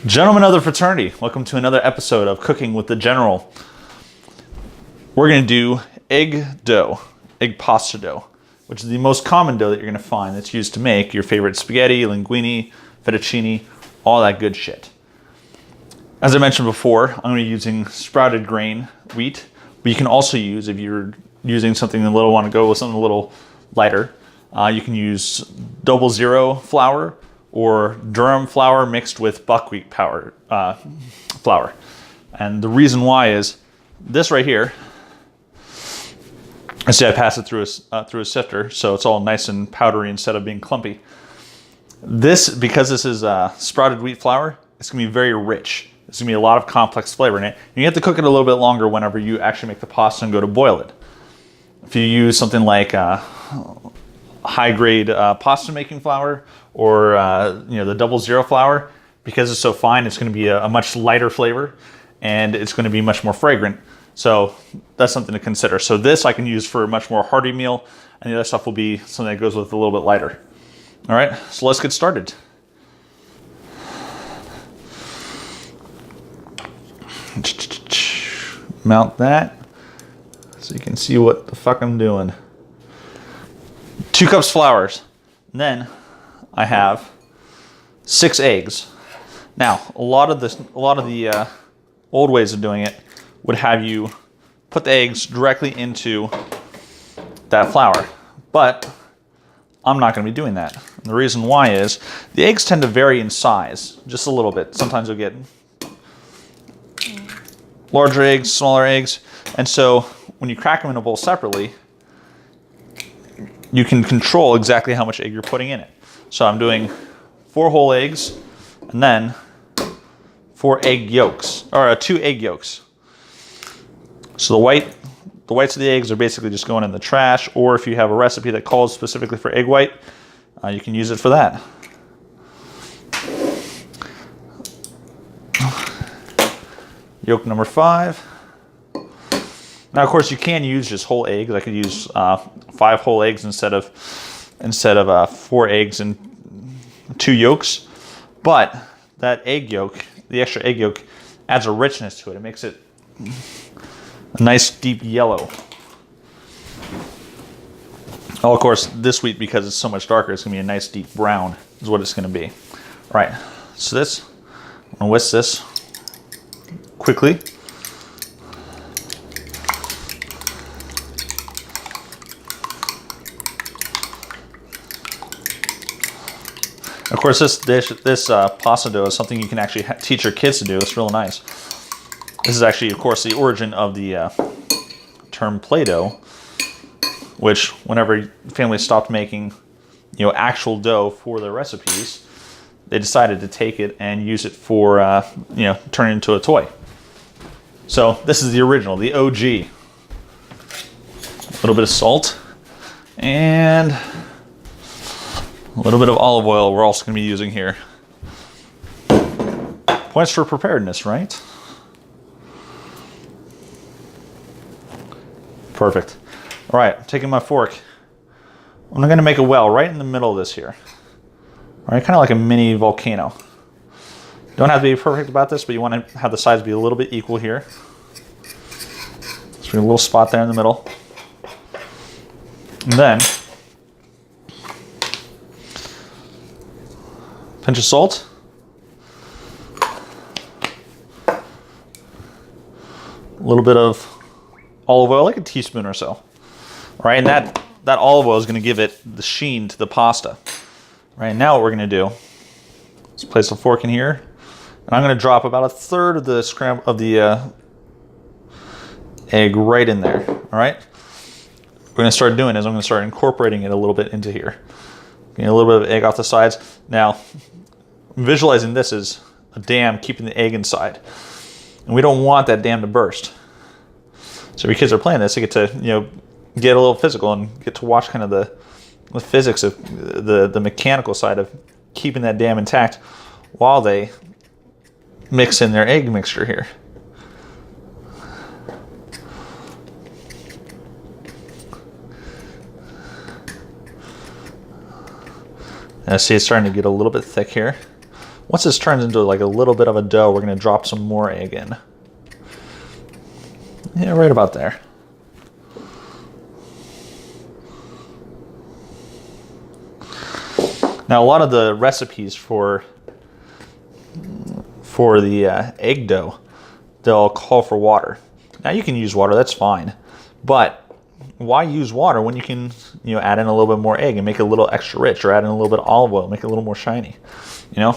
Gentlemen of the fraternity, welcome to another episode of Cooking with the General. We're going to do egg dough, egg pasta dough, which is the most common dough that you're going to find that's used to make your favorite spaghetti, linguine, fettuccine, all that good shit. As I mentioned before, I'm going to be using sprouted grain wheat, but you can also use, if you're using something a little, want to go with something a little lighter, you can use 00 flour or durum flour mixed with buckwheat flour. And the reason why is this right here. I pass it through a sifter, so it's all nice and powdery instead of being clumpy. Because this is sprouted wheat flour, it's gonna be very rich. There's gonna be a lot of complex flavor in it. And you have to cook it a little bit longer whenever you actually make the pasta and go to boil it. If you use something like high-grade pasta making flour or the 00 flour, because it's so fine, it's going to be a much lighter flavor and it's going to be much more fragrant. So that's something to consider. So this I can use for a much more hearty meal, and the other stuff will be something that goes with a little bit lighter. All right, so let's get started. Mount that so you can see what the fuck I'm doing. 2 cups flours. And then I have 6 eggs. Now, a lot of the old ways of doing it would have you put the eggs directly into that flour, but I'm not going to be doing that. And the reason why is the eggs tend to vary in size just a little bit. Sometimes you'll get larger eggs, smaller eggs, and so when you crack them in a bowl separately, you can control exactly how much egg you're putting in it. So I'm doing 4 whole eggs and then 4 egg yolks, or 2 egg yolks. So the whites of the eggs are basically just going in the trash, or if you have a recipe that calls specifically for egg white, you can use it for that. Yolk number 5. Now, of course, you can use just whole eggs. I could use 5 whole eggs instead of 4 eggs and 2 yolks. But that egg yolk, the extra egg yolk, adds a richness to it. It makes it a nice deep yellow. Oh, of course, this wheat, because it's so much darker, it's going to be a nice deep brown is what it's going to be. All right, so I'm going to whisk this quickly. Of course, this pasta dough is something you can actually teach your kids to do. It's real nice. This is actually, of course, the origin of the term Play-Doh, which whenever families stopped making, actual dough for their recipes, they decided to take it and use it for, turn it into a toy. So this is the original, the OG. A little bit of salt and a little bit of olive oil we're also going to be using here. Points for preparedness, right? Perfect. All right, taking my fork. I'm going to make a well right in the middle of this here. All right, kind of like a mini volcano. Don't have to be perfect about this, but you want to have the sides be a little bit equal here. So a little spot there in the middle. And then pinch of salt. A little bit of olive oil, like a teaspoon or so. All right, and that olive oil is going to give it the sheen to the pasta. All right, now what we're going to do is place a fork in here, and I'm going to drop about 1/3 of the egg right in there. All right, what we're going to start doing is I'm going to start incorporating it a little bit into here. Getting a little bit of egg off the sides. Now, I'm visualizing this as a dam keeping the egg inside, and we don't want that dam to burst. So if your kids are playing this, they get to get a little physical and get to watch kind of the physics of the mechanical side of keeping that dam intact while they mix in their egg mixture here. See, it's starting to get a little bit thick here. Once this turns into like a little bit of a dough, we're going to drop some more egg in. Yeah, right about there. Now, a lot of the recipes for the egg dough, they'll call for water. Now, you can use water, that's fine. But why use water when you can, add in a little bit more egg and make it a little extra rich, or add in a little bit of olive oil, make it a little more shiny, The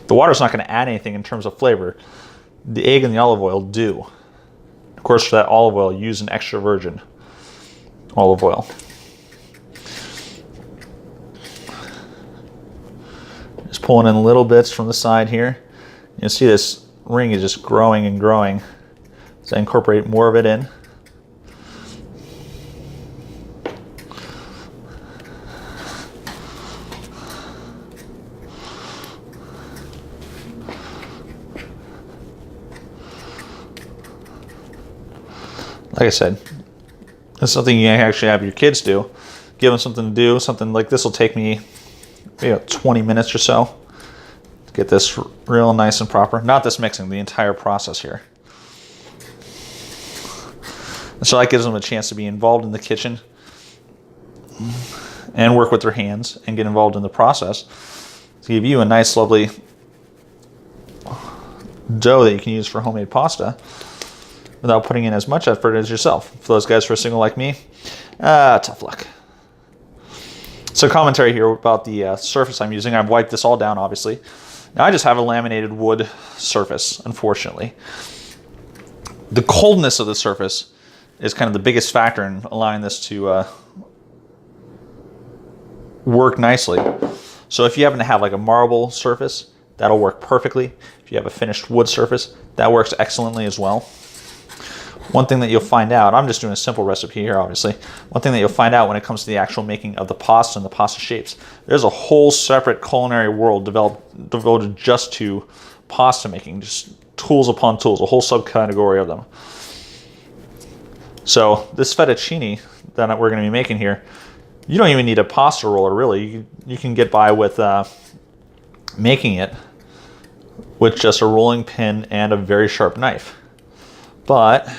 water's not going to add anything in terms of flavor. The egg and the olive oil do. Of course, for that olive oil, use an extra virgin olive oil. Just pulling in little bits from the side here. You'll see this ring is just growing and growing. So I incorporate more of it in. Like I said, it's something you actually have your kids do. Give them something to do. Something like this will take me 20 minutes or so to get this real nice and proper. Not this mixing, the entire process here. And so that gives them a chance to be involved in the kitchen and work with their hands and get involved in the process to give you a nice, lovely dough that you can use for homemade pasta without putting in as much effort as yourself. For those guys who are single like me, tough luck. So commentary here about the surface I'm using. I've wiped this all down, obviously. Now I just have a laminated wood surface, unfortunately. The coldness of the surface is kind of the biggest factor in allowing this to work nicely. So if you happen to have like a marble surface, that'll work perfectly. If you have a finished wood surface, that works excellently as well. One thing that you'll find out, I'm just doing a simple recipe here, obviously. One thing that you'll find out when it comes to the actual making of the pasta and the pasta shapes, there's a whole separate culinary world devoted just to pasta making, just tools upon tools, a whole subcategory of them. So this fettuccine that we're going to be making here, you don't even need a pasta roller, really. You can get by with making it with just a rolling pin and a very sharp knife. But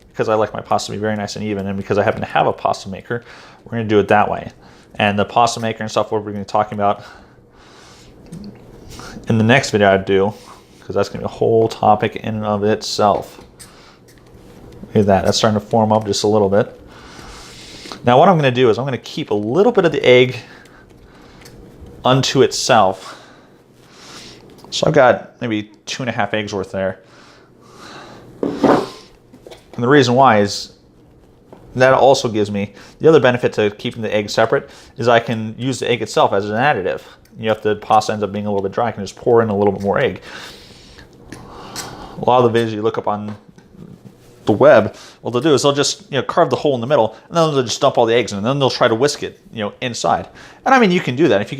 because I like my pasta to be very nice and even, and because I happen to have a pasta maker, we're going to do it that way. And the pasta maker and stuff, what we're going to be talking about in the next video I do, because that's going to be a whole topic in and of itself. Look at that, that's starting to form up just a little bit. Now what I'm going to do is I'm going to keep a little bit of the egg unto itself. So I've got maybe 2.5 eggs worth there. And the reason why is that also gives me, the other benefit to keeping the egg separate is I can use the egg itself as an additive. If the pasta ends up being a little bit dry, I can just pour in a little bit more egg. A lot of the videos you look up on the web, what they'll do is they'll just carve the hole in the middle, and then they'll just dump all the eggs in, and then they'll try to whisk it inside. And I mean, you can do that if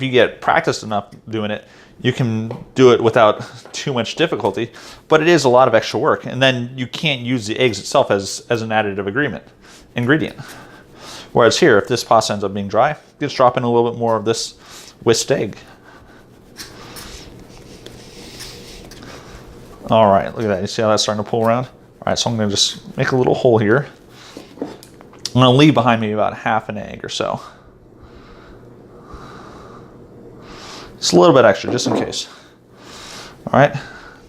you get practiced enough doing it. You can do it without too much difficulty, but it is a lot of extra work, and then you can't use the eggs itself as an additive ingredient. Whereas here, if this pasta ends up being dry, just drop in a little bit more of this whisked egg. All right, look at that. You see how that's starting to pull around? All right, so I'm going to just make a little hole here. I'm going to leave behind me about half an egg or so. Just a little bit extra, just in case. All right,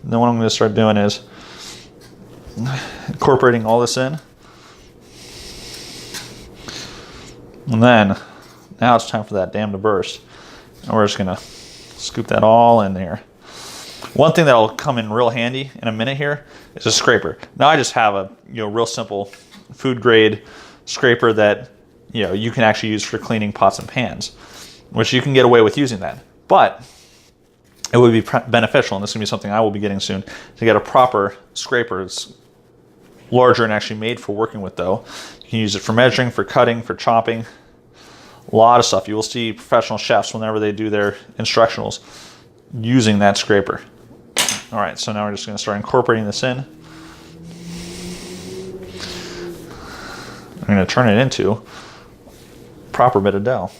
then what I'm going to start doing is incorporating all this in. And then, now it's time for that dam to burst. And we're just going to scoop that all in there. One thing that'll come in real handy in a minute here is a scraper. Now I just have a real simple food grade scraper that you can actually use for cleaning pots and pans, which you can get away with using that. But it would be beneficial, and this is going to be something I will be getting soon, to get a proper scraper. It's larger and actually made for working with dough. You can use it for measuring, for cutting, for chopping, a lot of stuff. You will see professional chefs whenever they do their instructionals using that scraper. All right, so now we're just going to start incorporating this in. I'm going to turn it into a proper bit of dough.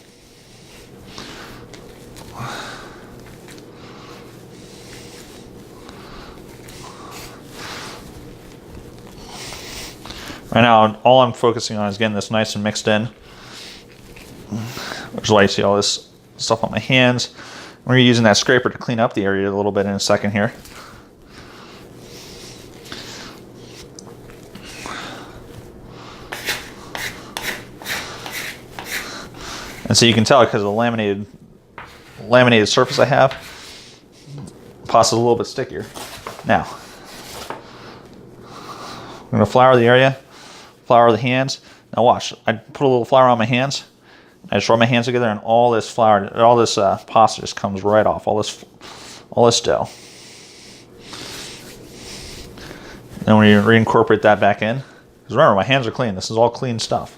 Right now, all I'm focusing on is getting this nice and mixed in, which is why you see all this stuff on my hands. We're using that scraper to clean up the area a little bit in a second here. And so you can tell because of the laminated surface I have, pasta's a little bit stickier. Now, I'm gonna flour the area, flour the hands. Now watch, I put a little flour on my hands. I just rub my hands together, and all this flour, all this pasta just comes right off. All this dough. Then when you reincorporate that back in, because remember, my hands are clean. This is all clean stuff.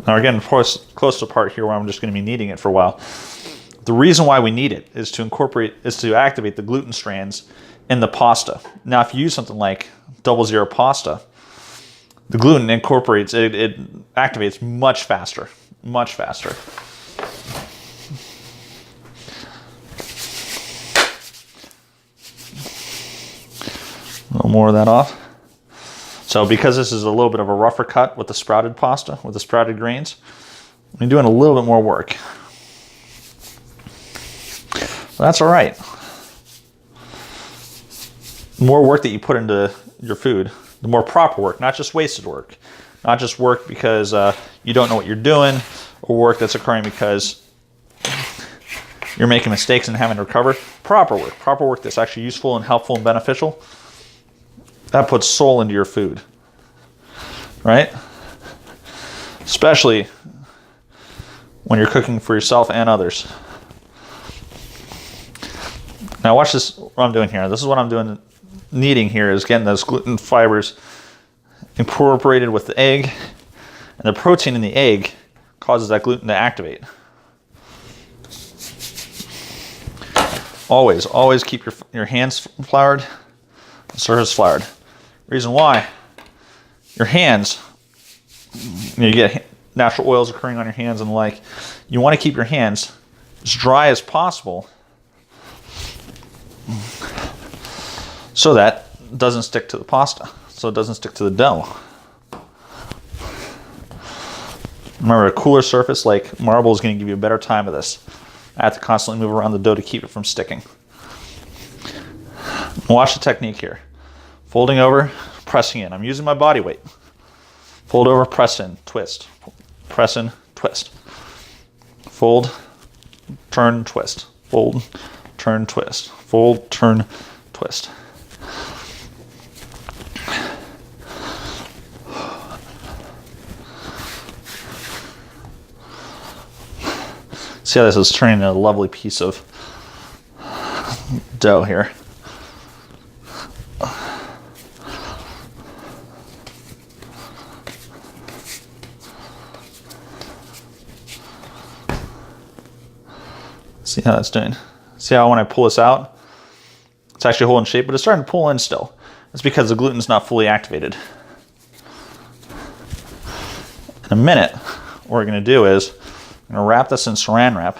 Now we're getting close to the part here where I'm just going to be kneading it for a while. The reason why we knead it is to activate the gluten strands in the pasta. Now, if you use something like 00 pasta, the gluten incorporates, it activates much faster, much faster. A little more of that off. So because this is a little bit of a rougher cut with the sprouted pasta, with the sprouted grains, I'm doing a little bit more work. Well, that's all right. The more work that you put into your food, the more proper work, not just wasted work. Not just work because you don't know what you're doing, or work that's occurring because you're making mistakes and having to recover. Proper work that's actually useful and helpful and beneficial. That puts soul into your food, right? Especially when you're cooking for yourself and others. Now watch this, what I'm doing here. This is what I'm doing, kneading here, is getting those gluten fibers incorporated with the egg, and the protein in the egg causes that gluten to activate. Always keep your hands floured, surface floured. Reason why, your hands, you get natural oils occurring on your hands and the like. You want to keep your hands as dry as possible so that it doesn't stick to the pasta, so it doesn't stick to the dough. Remember, a cooler surface like marble is going to give you a better time of this. I have to constantly move around the dough to keep it from sticking. Watch the technique here. Folding over, pressing in. I'm using my body weight. Fold over, press in, twist. Press in, twist. Fold, turn, twist. Fold, turn, twist. Fold, turn, twist. See how this is turning into a lovely piece of dough here. See how that's doing. See how when I pull this out, it's actually holding shape, but it's starting to pull in still. It's because the gluten's not fully activated. In a minute, what we're going to do is I'm going to wrap this in saran wrap,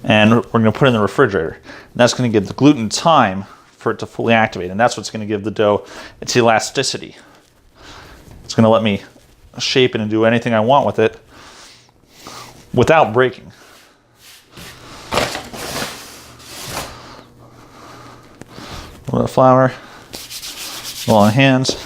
and we're going to put it in the refrigerator. And that's going to give the gluten time for it to fully activate, and that's what's going to give the dough its elasticity. It's going to let me shape it and do anything I want with it without breaking. A little bit of flour, a little on hands.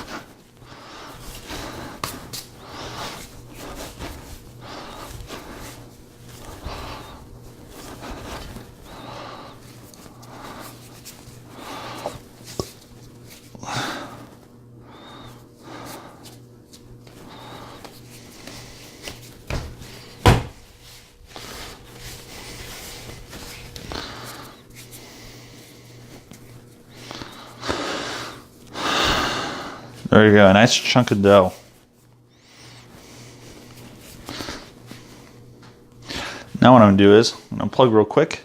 There you go, a nice chunk of dough. Now what I'm gonna do is, I'm gonna unplug real quick.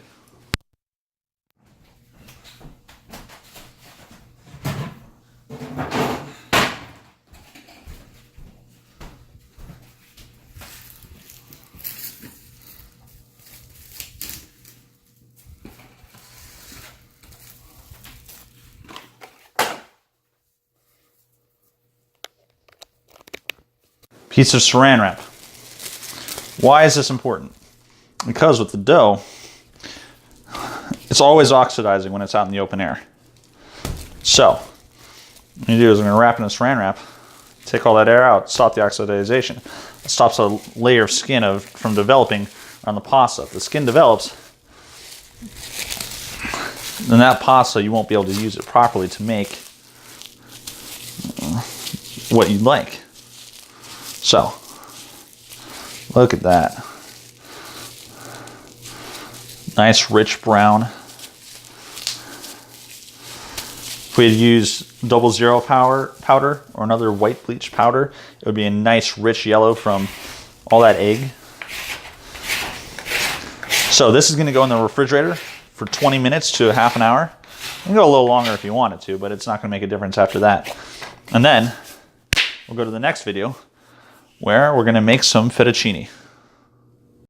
piece of saran wrap. Why is this important? Because with the dough, it's always oxidizing when it's out in the open air. So, what you do is I'm going to wrap it in a saran wrap, take all that air out, stop the oxidization. It stops a layer of skin from developing on the pasta. If the skin develops, then that pasta, you won't be able to use it properly to make what you'd like. So, look at that. Nice rich brown. If we had used 00 powder or another white bleach powder, it would be a nice rich yellow from all that egg. So this is going to go in the refrigerator for 20 minutes to a half an hour. You can go a little longer if you wanted to, but it's not going to make a difference after that. And then we'll go to the next video where we're going to make some fettuccine.